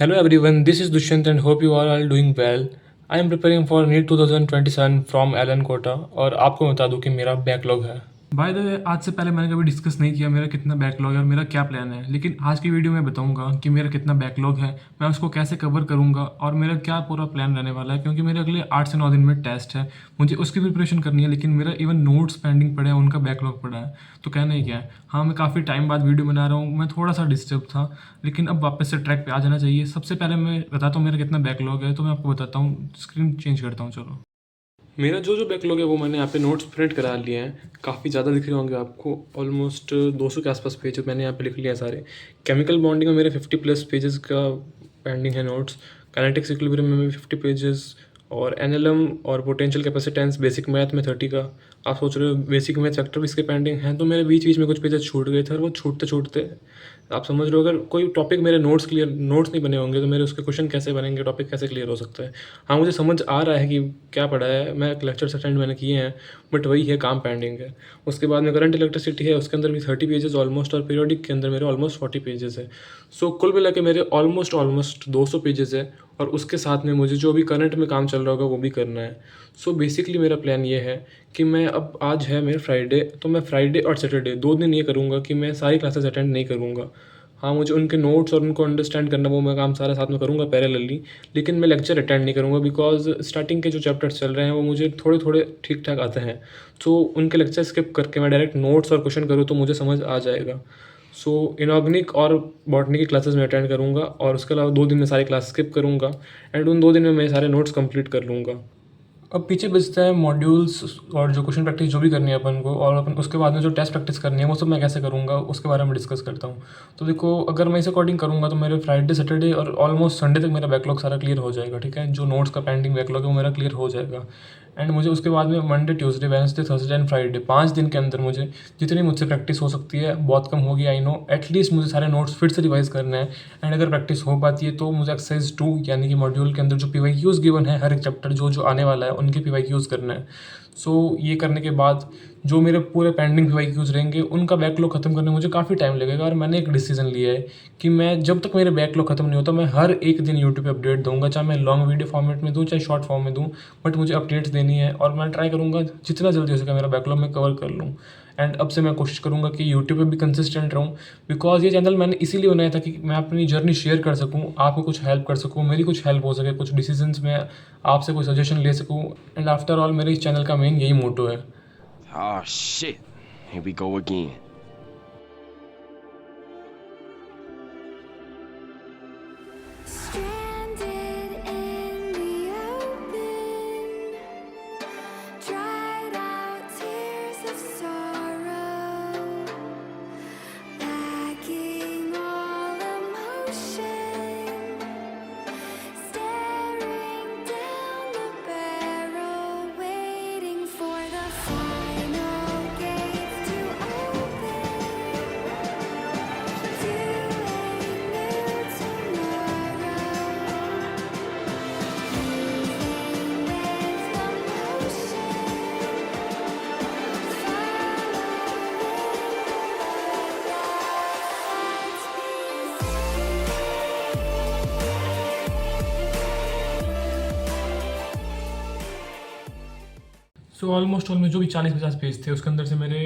Hello everyone, this is Dushyant and hope you are all doing well. I am preparing for NEET 2027 from Alan Kota और आपको बता दूं कि मेरा backlog है। बाय द वे, आज से पहले मैंने कभी डिस्कस नहीं किया मेरा कितना बैकलॉग है और मेरा क्या प्लान है, लेकिन आज की वीडियो में बताऊंगा कि मेरा कितना बैकलॉग है, मैं उसको कैसे कवर करूंगा और मेरा क्या पूरा प्लान रहने वाला है, क्योंकि मेरे अगले 8 से 9 दिन में टेस्ट है, मुझे उसकी प्रिपरेशन करनी है, लेकिन मेरा इवन नोट्स पेंडिंग पड़े हैं, उनका बैकलॉग पड़ा है। तो कहना ही क्या है, हाँ मैं काफ़ी टाइम बाद वीडियो बना रहा हूँ, मैं थोड़ा सा डिस्टर्ब था, लेकिन अब वापस से ट्रैक पे आ जाना चाहिए। सबसे पहले मैं बताता हूँ मेरा कितना बैकलॉग है, तो मैं आपको बताता हूँ, स्क्रीन चेंज करता हूँ। चलो, मेरा जो बैकलॉग है वो मैंने यहाँ पे नोट्स प्रिंट करा लिए हैं, काफ़ी ज़्यादा दिख रहे होंगे आपको, ऑलमोस्ट 200 के आसपास पेज मैंने यहाँ पे लिख लिया है सारे। केमिकल बॉन्डिंग में मेरे 50 प्लस पेजेस का पेंडिंग है नोट्स। काइनेटिक्स इक्विलिब्रियम में 50 पेजेस, और एनएलएम और पोटेंशियल कैपेसिटेंस बेसिक मैथ में 30 का। आप सोच रहे हो बेसिक मैथ वेक्टर भी इसके पेंडिंग हैं, तो मेरे बीच बीच में कुछ पेजेस छूट गए थे, और वो छूटते छूटते आप समझ रहे हो, अगर कोई टॉपिक मेरे नोट्स नहीं बने होंगे तो मेरे उसके क्वेश्चन कैसे बनेंगे, टॉपिक कैसे क्लियर हो सकता है। हाँ मुझे समझ आ रहा है कि क्या पढ़ा है, मैं लेक्चर्स अटेंड मैंने किए हैं, बट वही है, काम पेंडिंग है। उसके बाद में करंट इलेक्ट्रिसिटी है, उसके अंदर भी 30 पेजेस ऑलमोस्ट, और पीरियोडिक के अंदर मेरे ऑलमोस्ट 40 पेजेस है। सो कुल मिला के मेरे ऑलमोस्ट 200 पेजेस है, और उसके साथ में मुझे जो भी करंट में काम चल रहा होगा वो भी करना है। सो बेसिकली मेरा प्लान ये है कि मैं अब, आज है मेरे फ्राइडे, तो मैं फ्राइडे और सैटरडे 2 दिन ये करूँगा कि मैं सारी क्लासेस अटेंड नहीं करूँगा। हाँ मुझे उनके नोट्स और उनको अंडरस्टैंड करना, वो मैं काम सारा साथ में करूँगा पैरेलली, लेकिन मैं लेक्चर अटेंड नहीं करूँगा, बिकॉज स्टार्टिंग के जो चैप्टर्स चल रहे हैं वो मुझे थोड़े थोड़े ठीक ठाक आते हैं। सो उनके लेक्चर स्किप करके मैं डायरेक्ट नोट्स और क्वेश्चन करूँ तो मुझे समझ आ जाएगा। सो इनऑर्गेनिक और बॉटनी की क्लासेस में अटेंड करूँगा, और उसके अलावा 2 दिन में सारी क्लास स्किप करूँगा, एंड उन 2 दिन में मैं सारे नोट्स कंप्लीट कर लूँगा। अब पीछे बचता है मॉड्यूल्स और जो क्वेश्चन प्रैक्टिस जो भी करनी है अपन को, और अपन उसके बाद में जो टेस्ट प्रैक्टिस करनी है वो सब मैं कैसे करूँगा उसके बारे में डिस्कस करता हूँ। तो देखो, अगर मैं इस अकॉर्डिंग करूँगा तो मेरे फ्राइडे सैटरडे और ऑलमोस्ट संडे तक मेरा बैकलॉग सारा क्लियर हो जाएगा, ठीक है। जो नोट्स का पेंडिंग बैकलॉग है वो मेरा क्लियर हो जाएगा, एंड मुझे उसके बाद में Monday Tuesday Wednesday Thursday and Friday 5 दिन के अंदर मुझे जितनी मुझसे प्रैक्टिस हो सकती है, बहुत कम होगी आई नो, एटलीस्ट मुझे सारे नोट्स फिर से रिवाइज करने हैं। एंड अगर प्रैक्टिस हो पाती है तो मुझे एक्सरसाइज 2 यानी कि मॉड्यूल के अंदर जो पीवाईक्यूज़ गिवन है हर एक चैप्टर जो जो आने वाला है उनके पीवाईक्यूज़ करना है। सो ये करने के बाद जो मेरे पूरे पेंडिंग पीवाईक्यूज़ रहेंगे उनका बैकलॉग खत्म करने में मुझे काफ़ी टाइम लगेगा, और मैंने एक डिसीजन लिया है कि मैं जब तक मेरे बैकलॉग खत्म नहीं होता मैं हर एक दिन यूट्यूब पे अपडेट दूंगा, चाहे मैं लॉन्ग वीडियो फॉर्मेट में दूँ चाहे शॉर्ट फॉर्म में दूँ, बट मुझे अपडेट्स देनी है, और मैं ट्राई करूँगा जितना जल्दी हो सके मेरा बैकलॉग मैं कवर कर लूँ। एंड अब से मैं कोशिश करूँगा कि यूट्यूब पे भी कंसिस्टेंट रहूँ, बिकॉज ये चैनल मैंने इसीलिए बनाया था कि मैं अपनी जर्नी शेयर कर सकूँ, आपको कुछ हेल्प कर सकूँ, मेरी कुछ हेल्प हो सके, कुछ डिसीजंस में आपसे कोई सजेशन ले सकूँ। एंड आफ्टर ऑल मेरे इस चैनल का मेन यही मोटो है। Oh shit, here we go again. Stranded in the open, dried out tears of sorrow, lacking all emotion, staring down the barrel, waiting for the final gates to open to a new tomorrow. Moving with the motion, so almost all में जो भी 40-50 page थे उसके अंदर से मेरे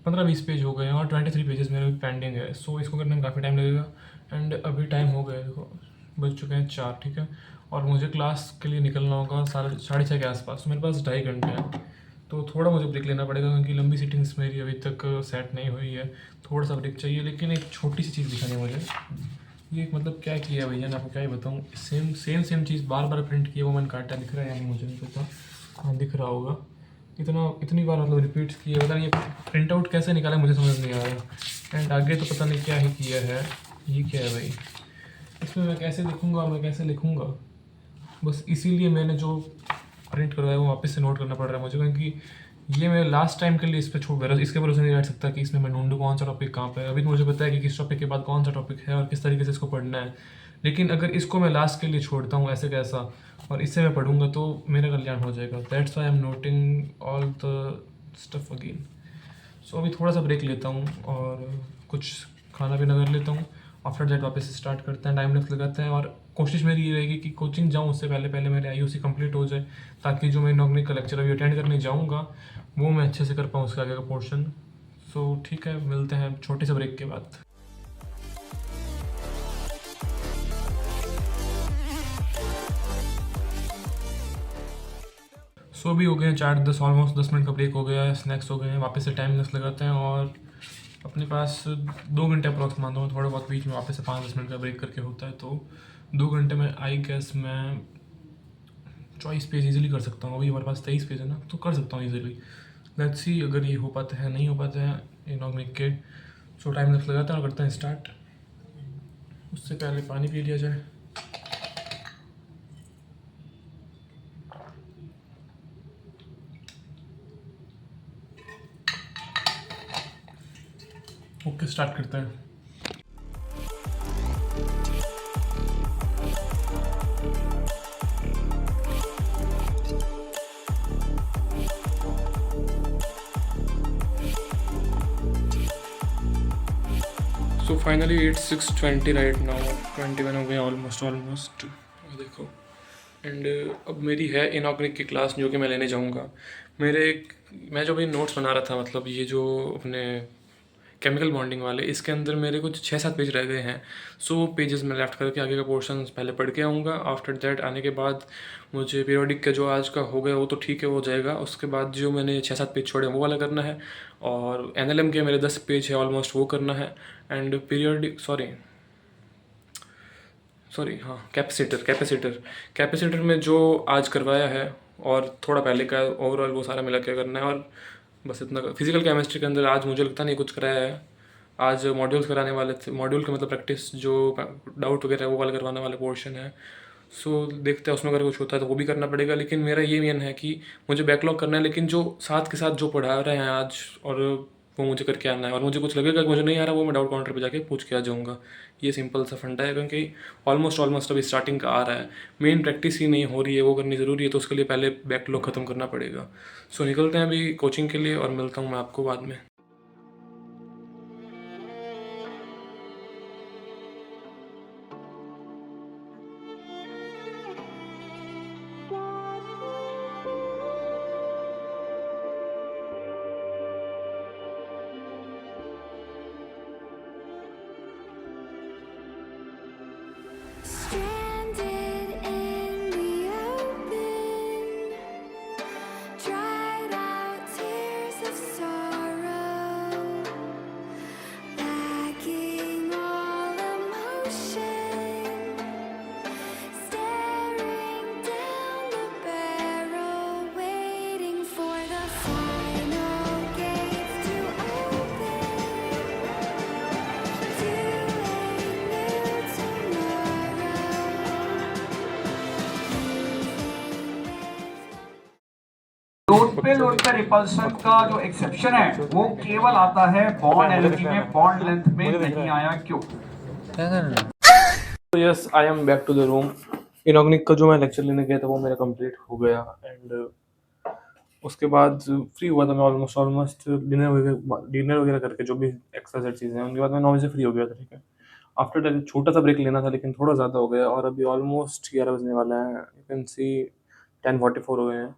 15-20 page हो गए हैं, और 23 पेजेस मेरे पेंडिंग है। सो इसको करने में काफ़ी टाइम लगेगा, एंड अभी टाइम हो गया है, देखो बज चुके हैं 4, ठीक है। और मुझे क्लास के लिए निकलना होगा 6:30 के आसपास, तो मेरे पास 2.5 घंटे हैं, तो थोड़ा मुझे ब्रेक लेना पड़ेगा, क्योंकि लंबी सीटिंग्स मेरी अभी तक सेट नहीं हुई है, थोड़ा सा ब्रेक चाहिए। लेकिन एक छोटी सी चीज़ दिखानी है मुझे, ये मतलब क्या किया है भैया, मैं आपको क्या ही बताऊँ, सेम चीज़ बार बार प्रिंट की है, वो मैंने काटा, दिख रहा है या नहीं मुझे नहीं पता, हाँ दिख रहा होगा। इतनी बार मतलब रिपीट्स किए, पता नहीं ये प्रिंट आउट कैसे निकाला मुझे समझ नहीं आ रहा। एंड आगे तो पता नहीं क्या ही किया है, ये क्या है भाई, इसमें मैं कैसे लिखूँगा और मैं कैसे लिखूँगा, बस इसीलिए मैंने जो प्रिंट करवाया वो वापस से नोट करना पड़ रहा है मुझे, क्योंकि ये मैं लास्ट टाइम के लिए इस पर इसके भरोसे नहीं बैठ सकता कि इसमें मैं ढूंढूँ कौन सा टॉपिक कहाँ पे है। अभी तो मुझे पता है कि किस टॉपिक के बाद कौन सा टॉपिक है और किस तरीके से इसको पढ़ना है, लेकिन अगर इसको मैं लास्ट के लिए छोड़ता हूँ ऐसे कैसा, और इससे मैं पढ़ूंगा तो मेरा कल्याण हो जाएगा। That's why I am noting all the stuff again. So अभी थोड़ा सा ब्रेक लेता हूँ और कुछ खाना पीना कर लेता हूँ, आफ्टर दैट वापस स्टार्ट करते हैं, टाइम लेफ्ट लगाते हैं और कोशिश मेरी ये रहेगी कि कोचिंग जाऊँ उससे पहले पहले मेरे IOC कंप्लीट हो जाए, ताकि जो मैं इनॉग्निक का लेक्चर अभी अटेंड करने जाऊँगा वो मैं अच्छे से कर पाऊँ उसके आगे का पोर्शन। सो ठीक है, मिलते हैं छोटे से ब्रेक के बाद। सो भी हो गए हैं 4-10, ऑलमोस्ट 10 मिनट का ब्रेक हो गया है, स्नैक्स हो गए हैं, वापस से टाइम नेक्स्ट लगाते हैं और अपने पास 2 घंटे अप्रॉक्स मानता हूँ, थोड़ा बहुत बीच में वापस से 5-10 मिनट का ब्रेक करके होता है, तो 2 घंटे में आई गेस मैं 24 पेज ईजिली कर सकता हूँ। अभी हमारे पास 23 पेज है ना, तो कर सकता हूँ ईजिली। लेट्स सी अगर ये हो पाता है, नहीं हो पाता है इनॉग्निक के। सो टाइम नेक्स्ट लगाते हैं और करते हैं स्टार्ट। उससे पहले पानी पी लिया जाए। ओके, स्टार्ट करते हैं। So finally it's 6:20 right now, 21 हो गए ऑलमोस्ट देखो। एंड अब मेरी है इनॉग्निक की क्लास जो कि मैं लेने जाऊंगा। मैं जो भी नोट्स बना रहा था, मतलब ये जो अपने केमिकल बॉन्डिंग वाले, इसके अंदर मेरे कुछ 6-7 पेज रह गए हैं। सो पेजेस मैं लेफ्ट करके आगे का पोर्शन पहले पढ़ के आऊँगा। आफ्टर दैट आने के बाद मुझे पीरियोडिक का जो आज का हो गया वो तो ठीक है, वो जाएगा। उसके बाद जो मैंने 6-7 पेज छोड़े वो वाला करना है, और NLM के मेरे 10 पेज है ऑलमोस्ट, वो करना है। एंड पीरियोडिक सॉरी हाँ, कैपेसिटर में जो आज करवाया है और थोड़ा पहले का ओवरऑल वो सारा मिला के करना है। और बस इतना। फिजिकल केमिस्ट्री के अंदर आज मुझे लगता नहीं कुछ कराया है। आज मॉड्यूल्स कराने वाले थे, मॉड्यूल का मतलब प्रैक्टिस, जो डाउट वगैरह वो वाला करवाने वाले पोर्शन है। सो देखते हैं उसमें अगर कुछ होता है तो वो भी करना पड़ेगा। लेकिन मेरा ये मेन है कि मुझे बैकलॉग करना है, लेकिन जो साथ के साथ जो पढ़ा रहे हैं आज, और वो मुझे करके आना है। और मुझे कुछ लगेगा कि मुझे नहीं आ रहा, वो मैं डाउट काउंटर पे जाके पूछ के आ जाऊँगा। ये सिंपल सा फंडा है, क्योंकि ऑलमोस्ट अभी स्टार्टिंग का आ रहा है, मेन प्रैक्टिस ही नहीं हो रही है, वो करनी ज़रूरी है। तो उसके लिए पहले बैकलॉग ख़त्म करना पड़ेगा। सो निकलते हैं अभी कोचिंग के लिए और मिलता हूँ मैं आपको बाद में। Stranded in the open, dried out tears of sorrow, lacking all emotion, staring down the barrel, waiting for the final gates to open to a new tomorrow. Load पे रिपल्सन का जो एक्सेप्शन है वो केवल आता है बॉन्ड एनर्जी में, bond length में नहीं आया क्यों? तो yes, I am back to the room. Inorganic का जो मैं लेक्चर लेने गया था वो मेरा कंप्लीट हो गया। एंड उसके बाद फ्री हुआ था मैं ऑलमोस्ट डिनर वगैरह करके, जो भी एक्स्ट्रा चीज़ें हैं उनके बाद मैं 9 बजे फ्री हो गया था। ठीक है, आफ्टर दैट छोटा सा ब्रेक लेना था, लेकिन थोड़ा ज़्यादा हो गया और अभी ऑलमोस्ट 11 बजने वाला है। यू कैन सी 10:44 हो गए हैं।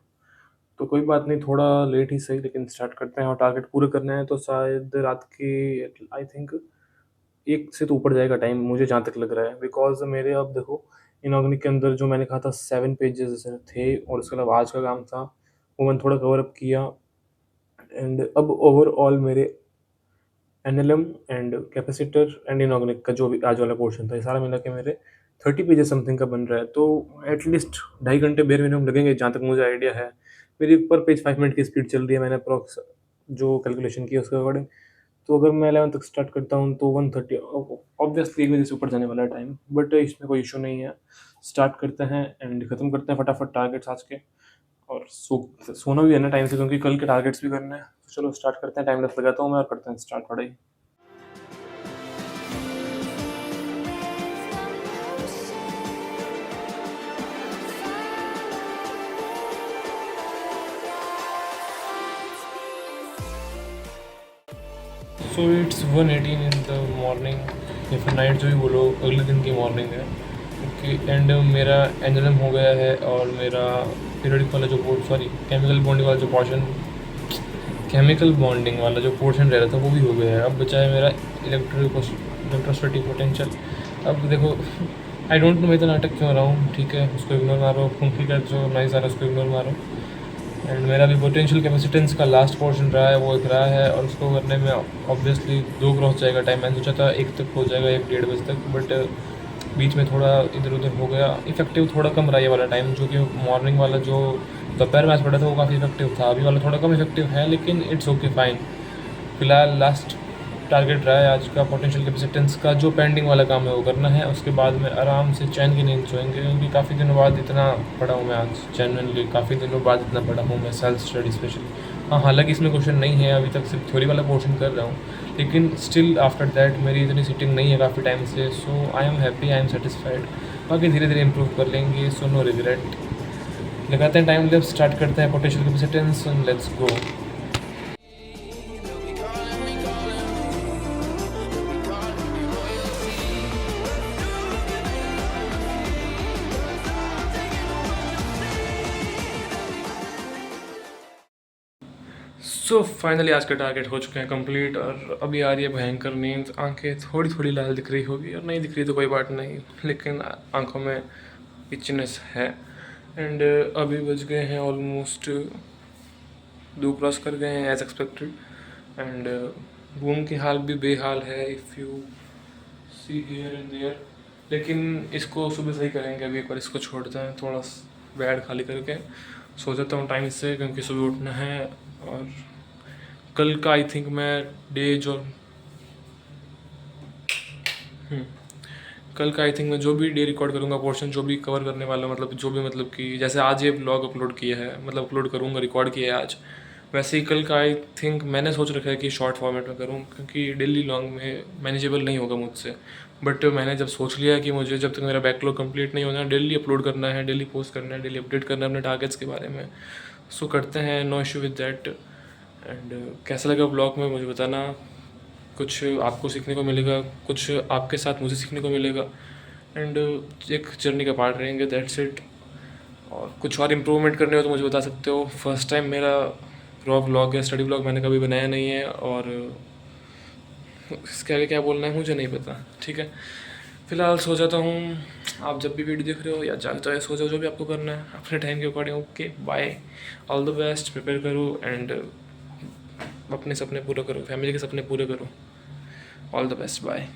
तो कोई बात नहीं, थोड़ा लेट ही सही, लेकिन स्टार्ट करते हैं। और टारगेट पूरे करने हैं तो शायद रात की आई थिंक 1 से तो ऊपर जाएगा टाइम, मुझे जहाँ तक लग रहा है। बिकॉज मेरे अब देखो, इनॉग्निक के अंदर जो मैंने कहा था 7 पेजेस थे, और उसके अलावा आज का काम था वो मैंने थोड़ा कवर अप किया। एंड अब ओवरऑल मेरे NLM एंड कैपेसिटर एंड इनॉग्निक का जो भी आज वाला पोर्शन था, ये सारा मिला के मेरे 30 पेजेस समथिंग का बन रहा है। तो एटलीस्ट 2.5 घंटे बेर मिनिमम लगेंगे, जहाँ तक मुझे आइडिया है। मेरी पर पेज 5 मिनट की स्पीड चल रही है, मैंने अप्रॉक्स जो कैलकुलेशन की है उसके अकॉर्डिंग। तो अगर मैं 11 तक स्टार्ट करता हूँ तो 1:30 ऑब्वियसली 1 बजे से ऊपर जाने वाला है टाइम, बट इसमें कोई इशू नहीं है। स्टार्ट करते हैं एंड ख़त्म करते हैं फटाफट टारगेट्स आज के। और सोना भी है ना टाइम से, क्योंकि कल के टारगेट्स भी करने हैं। तो चलो स्टार्ट करते हैं, टाइम लेस लगाता हूँ मैं और करते हैं स्टार्ट पढ़ाई। So it's 1:18 in the morning, या फिर नाइट जो भी बोलो, अगले दिन की मॉर्निंग है। कि एंड मेरा एनएलएम हो गया है और मेरा पीरियडिक वाला जो केमिकल बॉन्डिंग वाला जो पोर्शन केमिकल बॉन्डिंग वाला जो पोर्शन रह रहा था वो भी हो गया है। अब बचा है मेरा इलेक्ट्रोस्टैटिक पोटेंशियल। अब देखो आई डोंट नो मैं इतना नाटक क्यों रहा हूँ, ठीक है, उसको इग्नोर मारो। फंकी का जो नाइस आ रहा है उसको इग्नोर मारो। एंड मेरा भी पोटेंशियल कैपेसिटेंस का लास्ट पोर्शन रहा है, वो एक रहा है और उसको करने में ऑब्वियसली 2 क्रॉस जाएगा टाइम। मैंने सोचा था 1 तक हो जाएगा, 1-1:30 बजे तक, बट बीच में थोड़ा इधर उधर हो गया। इफेक्टिव थोड़ा कम रहा ये वाला टाइम, जो कि मॉर्निंग वाला जो दोपहर मैच पड़ा था वो काफ़ी इफेक्टिव था। अभी वाला थोड़ा कम इफेक्टिव है, लेकिन इट्स ओके फाइन। फिलहाल लास्ट टारगेट रहा है आज का पोटेंशियल कैपेसिटेंस का। जो पेंडिंग वाला काम है वो करना है, उसके बाद में आराम से चैन की नींद सोएंगे, क्योंकि काफ़ी दिनों बाद इतना पढ़ा हूँ मैं आज। जेन्युइनली काफ़ी दिनों बाद इतना पढ़ा हूँ मैं, सेल्फ स्टडी स्पेशली। हाँ, हालांकि इसमें क्वेश्चन नहीं है, अभी तक सिर्फ थ्योरी वाला पोर्शन कर रहा हूँ, लेकिन स्टिल आफ्टर दैट मेरी इतनी सीटिंग नहीं है काफ़ी टाइम से। So I am happy, I am satisfied. बाकी धीरे धीरे इंप्रूव कर लेंगे, सो नो रिग्रेट। लगाते हैं टाइम लैप्स, स्टार्ट करते हैं potential capacitance, let's go. So finally आज का टारगेट हो चुके हैं कंप्लीट, और अभी आ रही है भयंकर नींद। आंखें थोड़ी थोड़ी लाल दिख रही होगी, और नहीं दिख रही तो कोई बात नहीं, लेकिन आंखों में इचनेस है। एंड अभी बज गए हैं ऑलमोस्ट 2 क्रॉस कर गए हैं एज एक्सपेक्टेड। एंड रूम की हाल भी बेहाल है, if you see here and there, लेकिन इसको सुबह सही करेंगे। अभी एक बार इसको छोड़ते हैं, थोड़ा बेड खाली करके सो जाता हूँ टाइम से, क्योंकि सुबह उठना है। और कल का आई थिंक मैं कल का आई थिंक मैं जो भी डे रिकॉर्ड करूँगा, पोर्शन जो भी कवर करने वाला, मतलब कि जैसे आज ये ब्लॉग अपलोड किया है, मतलब अपलोड करूँगा, रिकॉर्ड किया है आज, वैसे ही कल का आई थिंक मैंने सोच रखा है कि शॉर्ट फॉर्मेट में करूँ, क्योंकि डेली लॉन्ग में मैनेजेबल नहीं होगा मुझसे। बट मैंने जब सोच लिया कि मुझे जब तक मेरा बैकलॉग कंप्लीट नहीं होना, डेली अपलोड करना है, डेली पोस्ट करना है, डेली अपडेट करना है अपने टारगेट्स के बारे में, सो करते हैं, no issue with that. And कैसा लगा ब्लॉग में मुझे बताना, कुछ आपको सीखने को मिलेगा, कुछ आपके साथ मुझे सीखने को मिलेगा, एंड एक जर्नी का पार्ट रहेंगे, दैट्स इट। और कुछ और इम्प्रूवमेंट करने हो तो मुझे बता सकते हो। फर्स्ट टाइम मेरा रॉ व्लॉग या स्टडी व्लॉग मैंने कभी बनाया नहीं है, और इसके आगे क्या बोलना है मुझे नहीं पता, ठीक है। फिलहाल सो जाता हूँ, आप जब भी वीडियो देख रहे हो या जागते हो, सो जाओ, जो भी आपको करना है अपने टाइम के according. Okay bye, all the best, prepare करो एंड अपने सपने पूरे करो, फैमिली के सपने पूरे करो। All the best, bye.